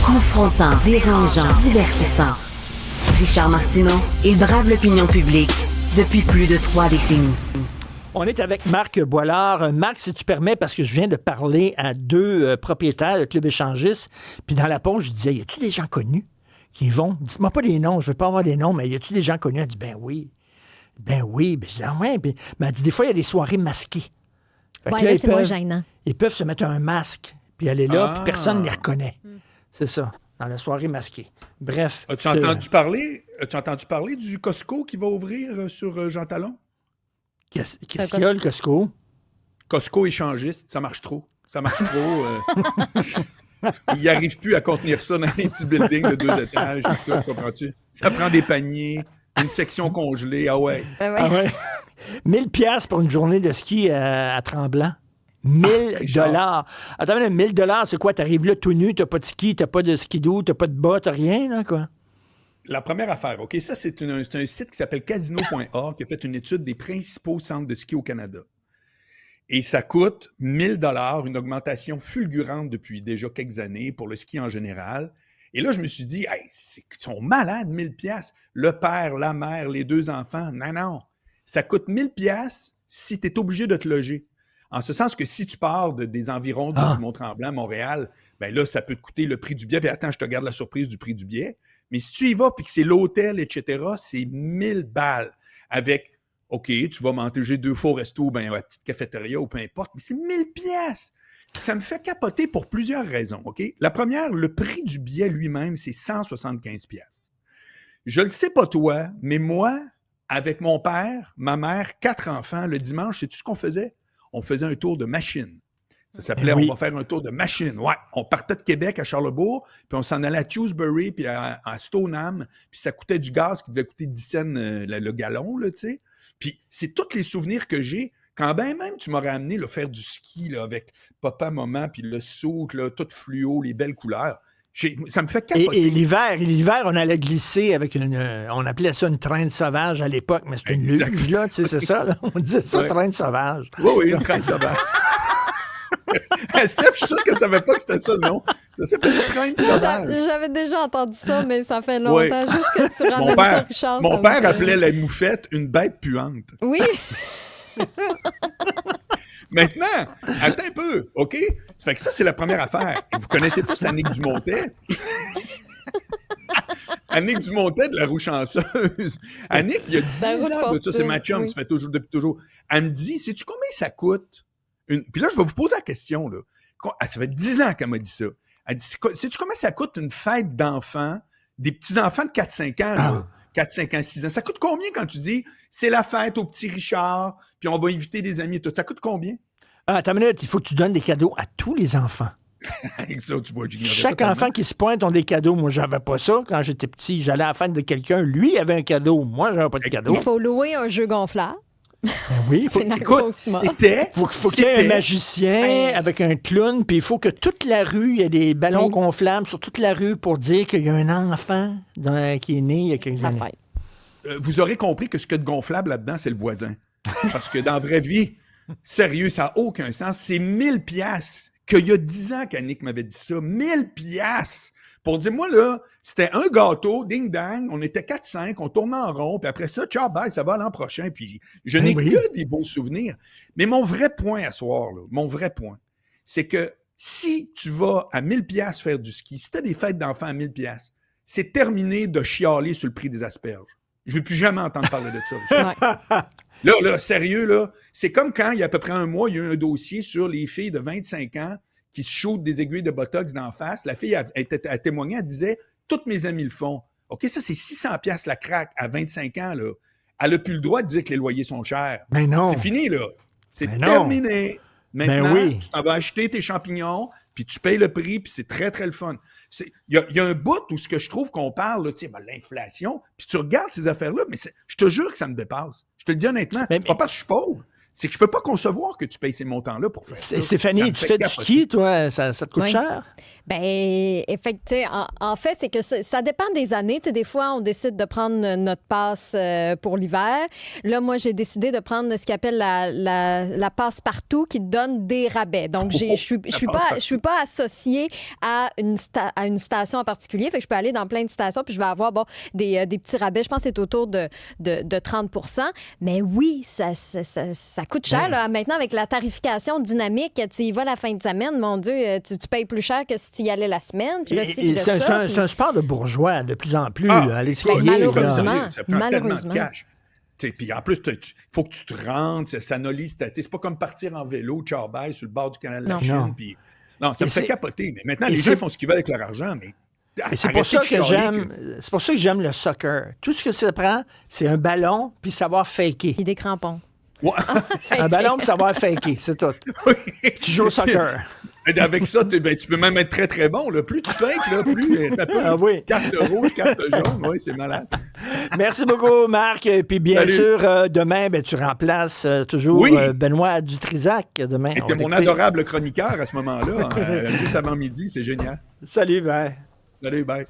Confrontant, dérangeant, divertissant. Richard Martineau, il brave l'opinion publique depuis plus de 3 décennies. On est avec Marc Boilard. Marc, si tu permets, parce que je viens de parler à 2 propriétaires de club échangistes, puis dans la pause, je disais, y a-tu des gens connus qui y vont? Dites-moi pas des noms, je veux pas avoir des noms, mais y a-tu des gens connus? Elle dit, ben oui. Ben oui. Ben je dis, ah ouais. Puis, elle dit, des fois, il y a des soirées masquées. Fait que là, c'est moins gênant. Ils peuvent se mettre un masque, puis aller là, puis personne ne les reconnaît. C'est ça, dans la soirée masquée. Bref. As-tu entendu parler du Costco qui va ouvrir sur Jean Talon? Qu'est-ce qu'il y a, le Costco? Costco échangiste, ça marche trop. Ça marche trop. Ils n'arrivent plus à contenir ça dans les petits buildings de 2 étages. Tout, comprends-tu? Ça prend des paniers, une section congelée. Ah ouais. Ah ouais. 1000 piastres pour une journée de ski à Tremblant. 1000 $. Attends, 1000 $, c'est quoi? T'arrives là tout nu, t'as pas de ski, t'as pas de skidoo, t'as pas de bas, t'as rien, là, quoi? La première affaire, OK, ça, c'est un site qui s'appelle casino.org qui a fait une étude des principaux centres de ski au Canada. Et ça coûte 1000 $, une augmentation fulgurante depuis déjà quelques années pour le ski en général. Et là, je me suis dit, hey, ils sont malades, 1000 $. Le père, la mère, les 2 enfants. Non. Ça coûte 1000 $ si tu es obligé de te loger. En ce sens que si tu pars des environs du Mont-Tremblant, Montréal, ben là, ça peut te coûter le prix du billet. Puis attends, je te garde la surprise du prix du billet. Mais si tu y vas puis que c'est l'hôtel, etc., c'est 1000 $ avec, OK, tu vas manger 2 fois au resto, ben, à la petite cafétéria ou peu importe, mais c'est 1000 $. Ça me fait capoter pour plusieurs raisons, OK? La première, le prix du billet lui-même, c'est 175 $. Je le sais pas toi, mais moi, avec mon père, ma mère, 4 enfants, le dimanche, sais-tu ce qu'on faisait? On faisait un tour de machine. Ça s'appelait On va faire un tour de machine. Ouais, on partait de Québec à Charlesbourg, puis on s'en allait à Tewksbury, puis à Stoneham, puis ça coûtait du gaz qui devait coûter 10 cents le gallon, là, tu sais. Puis c'est tous les souvenirs que j'ai. Quand ben même tu m'aurais amené là, faire du ski là, avec papa, maman, puis le saut, là, tout fluo, les belles couleurs. Ça me fait capoter. Et l'hiver, on allait glisser avec on appelait ça une traîne sauvage à l'époque, mais c'était une luge, là, tu sais, c'est ça, là. On disait ça, traîne sauvage. Oui, une traîne sauvage. Steph, je suis sûr qu'elle ne savait pas que c'était ça le nom. Ça s'appelle une traîne sauvage. J'avais déjà entendu ça, mais ça fait longtemps. Juste que tu ramènes ça, Richard. Mon père appelait la moufette une bête puante. Oui. Maintenant, attends un peu, OK? Ça fait que ça, c'est la première affaire. Et vous connaissez tous Annick Dumontet? Annick Dumontet de La Roue Chanceuse. Annick, il y a 10 ans de ça, c'est ma chum, ça fait toujours, depuis toujours. Elle me dit, sais-tu combien ça coûte? Puis là, je vais vous poser la question, là. Ça fait 10 ans qu'elle m'a dit ça. Elle dit, sais-tu combien ça coûte une fête d'enfants, des petits-enfants de 4-5 ans, là? 4, 5 ans, 6 ans. Ça coûte combien quand tu dis c'est la fête au petit Richard, puis on va inviter des amis et tout? Ça coûte combien? Attends une minute, il faut que tu donnes des cadeaux à tous les enfants. Avec ça, tu vois, chaque enfant qui se pointe ont des cadeaux. Moi, j'avais pas ça quand j'étais petit. J'allais à la fête de quelqu'un. Lui avait un cadeau. Moi, j'avais pas de cadeau. Il faut louer un jeu gonflable. Ben oui, écoute, faut qu'il y ait un magicien avec un clown, puis il faut que toute la rue, il y ait des ballons gonflables sur toute la rue pour dire qu'il y a un enfant qui est né il y a quelques années. Vous aurez compris que ce qu'il y a de gonflable là-dedans, c'est le voisin. Parce que dans la vraie vie, sérieux, ça n'a aucun sens. C'est 1000 $. Qu'il y a 10 ans qu'Annick m'avait dit ça. 1000 $. Pour dire, moi, là, c'était un gâteau, ding-dang, on était 4-5, on tournait en rond, puis après ça, ciao, bye, ça va l'an prochain, puis je n'ai que des beaux souvenirs. Mais mon vrai point à soir, là, c'est que si tu vas à 1000 $ faire du ski, si tu as des fêtes d'enfants à 1000 $, c'est terminé de chialer sur le prix des asperges. Je ne veux plus jamais entendre parler de ça. Là, sérieux, là, c'est comme quand, il y a à peu près un mois, il y a eu un dossier sur les filles de 25 ans qui se shootent des aiguilles de Botox d'en face. La fille a témoigné, elle disait « Toutes mes amies le font. » OK, ça, c'est 600 $ la craque à 25 ans, là. Elle n'a plus le droit de dire que les loyers sont chers. Mais non. C'est fini, là. C'est terminé. Maintenant, tu t'en vas acheter tes champignons, puis tu payes le prix, puis c'est très, très le fun. Il y a un bout où ce que je trouve qu'on parle, là, l'inflation, puis tu regardes ces affaires-là, mais je te jure que ça me dépasse. Je te le dis honnêtement, pas parce que je suis pauvre. c'est que je peux pas concevoir que tu payes ces montants-là pour faire ça. Stéphanie, Ça me tu fait fais du capoter. ski, toi? Ça te coûte Oui. cher? Ben, effectivement, en fait, c'est que ça dépend des années. Tu sais, des fois, on décide de prendre notre passe pour l'hiver. Là, moi, j'ai décidé de prendre ce qu'on appelle la passe partout qui donne des rabais. Donc, je suis pas associée à une station en particulier. Fait que je peux aller dans plein de stations puis je vais avoir des petits rabais. Je pense que c'est autour de 30 %. Mais oui, ça coûte cher. Là. Maintenant, avec la tarification dynamique, tu y vas la fin de semaine, mon Dieu, tu payes plus cher que si tu y allais la semaine. Puis là, C'est un sport de bourgeois de plus en plus. Aller skier, Ben, malheureusement. Ça prend tellement de cash. Puis en plus, il faut que tu te rendes, ça nolie. C'est pas comme partir en vélo, char-bye, sur le bord du canal de la Non. Chine. Puis, non, ça me fait capoter. Mais maintenant, et les c'est- gens font ce qu'ils veulent avec leur argent, mais Et c'est pour ça arrêtez de que chialer c'est pour ça que j'aime le soccer. Tout ce que ça prend, c'est un ballon puis savoir faker. Puis des crampons. Ouais. Un ballon puis savoir faker, c'est tout. Tu joues au soccer. Et avec ça, tu peux même être très, très bon. Là. Plus tu fakes, là, plus t'as pas Ah oui. carte rouge, carte jaune. Oui, c'est malade. Merci beaucoup, Marc. Et puis, bien Salut. sûr, demain, tu remplaces toujours Oui. Benoît Dutrisac. Demain, Et on t'es va mon l'écouter. adorable chroniqueur à ce moment-là, juste avant midi. C'est génial. Salut, bye. Allez, bye.